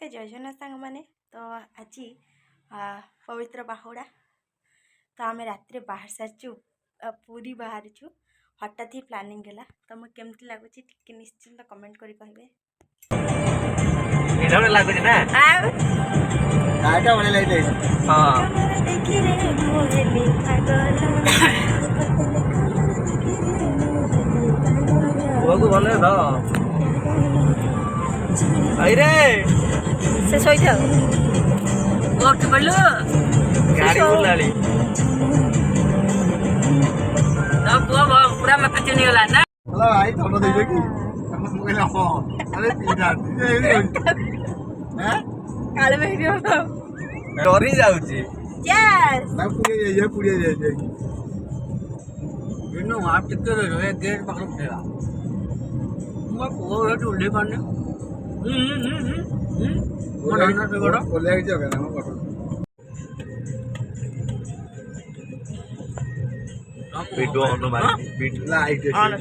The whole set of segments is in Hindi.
नमस्ते जय जगन्नाथ सांग मैंने तो आज पवित्र बाहुड़ा तो आम रात बाहर सारी पूरी बाहर छू हठात ही प्लानिंग है तो मुझे केमती लगुच निश्चिंत कमेंट करी कहे से शोई था उठ पड़ू गाड़ी बुलाली तो पुआ पूरा मत चुनी वाला ना हेलो भाई थोड़ा दे की हम मुझे ना हो अरे पीड़ा हैं काले में ही हो डरी जाउची यस ना पूरी ये इन्नो आप टिकट रे गेट पकड़ उठेगा मैं वो रे उल्ले पाने बोले बोले के जगह ना पकड़ वीडियो ऑन मार वीडियो लाइट ऑन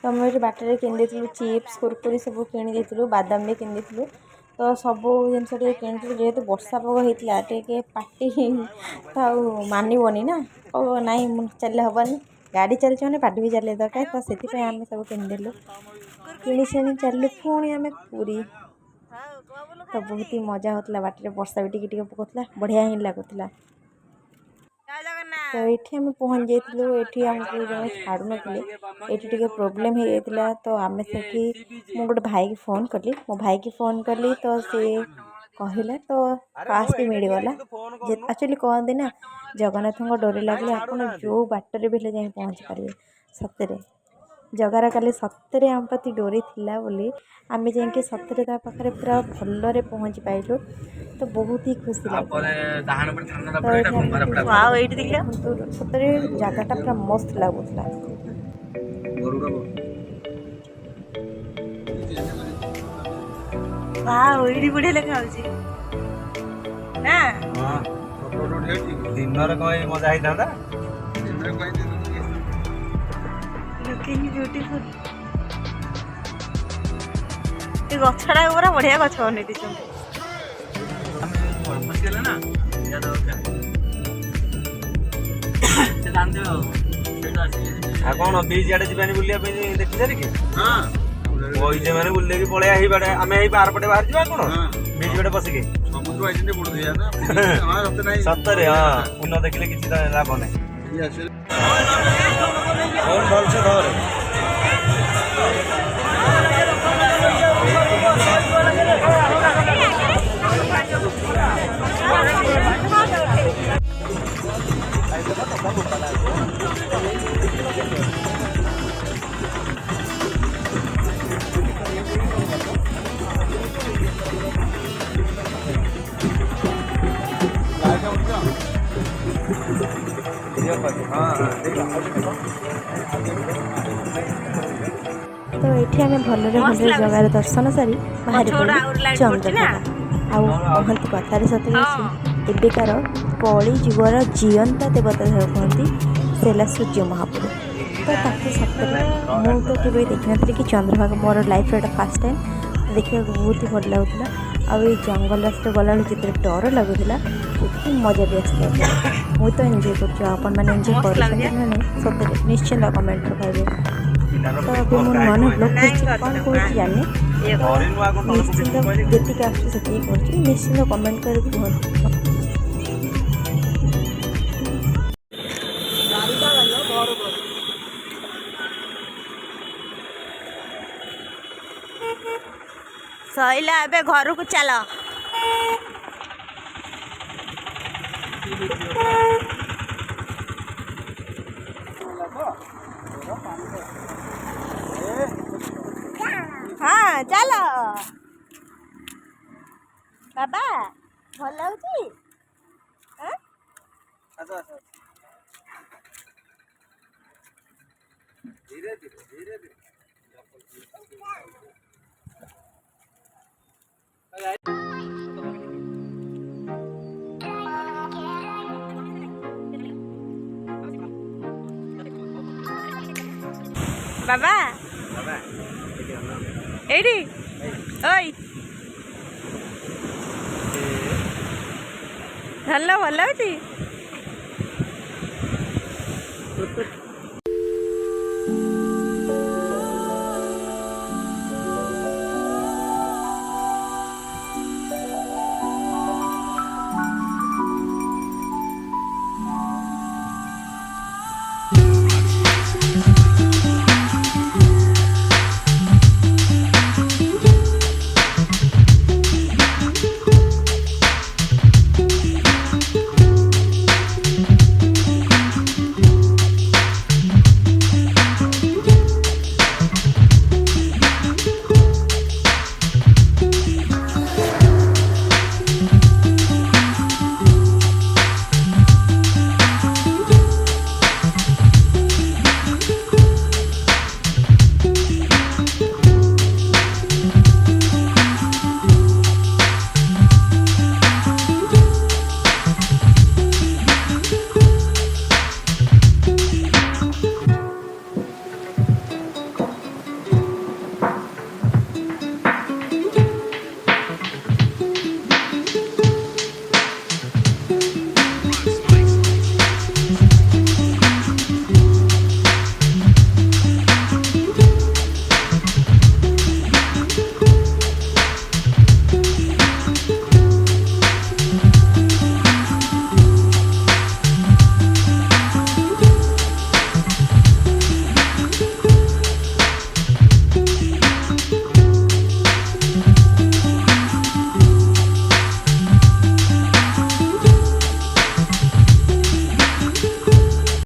तो आम ये बाटर किनी चिप्स कुरकुरी सब किनी बादाम भी किनी तो सब जिन किनी जेहतु वर्षा पग होता टे पार्टी तो मानवनी ना ना चलने हेनी गाड़ी चलती मैंने पार्टी भी चलने दरकार तो से आम सब किनीदेलु कि चलू पुणी आम पूरी तो बहुत ही मजा होता बाटर वर्षा भी टी पकड़ा बढ़िया ही लगुला तो ये आम पहुँच जाइलु ये आमको जो छाड़ू नथिले ये प्रोब्लेम हो जाता तो आम से मु गोटे भाई की फोन कली मो भाई की फोन कली तो सी कहला तो पास भी मिलगला एक्चुअली कहते ना जगन्नाथ डोरी लगे आप जो बाटर भी जा पहुँची पारे सतरे जगार काली सतरे आम प्रति डोरी थिला बोली आम जा सतरे पाखे पूरा भलरे पहुँची पाइलु तो बहुत ही खुशी सतरे जगटा पूरा मस्त लगुला बढ़िया लेखा दिन मजा होता लुकिंग ब्यूटीफुल ये गछड़ा पूरा बढ़िया गछ बन कौन बीच आड़े जानी बुलिया देखी सारी कि बईजे मैंने बुले की पड़े आम पार पटे बाहर जा कौन बीच पटे बसिके सतरे हाँ उन देखिले किसी लाभ ना भल से धर तो ये आम भलरे भलरे जगार दर्शन सारी बाहर चंद्रभागा आहती कथार सत एबिकार कली जुगर जीवंत देवता कहती से सूर्य महापुर तो सतरे मुझे तो केवे देखी नी कि Chandrabhaga more life fast time देखा बहुत ही भल लगुला आई जंगल रास्ते गला जितने डर लगुला उतनी मजा भी आसता मुझे तो एंजॉय कर एंजॉय कर सतरे निश्चिंत कमेंट कहे तो अभी मोर नुआ ब्लॉग कौन कौन जानी निश्चिंत जी आसती निश्चिंत कमेंट कर सैला ए घर को चल हाँ चल बाबा भल लगे धीरे धीरे ବାବା ବାବା ଏଇଠି ଓଇ ଭଲ ଭଲ ଅଛି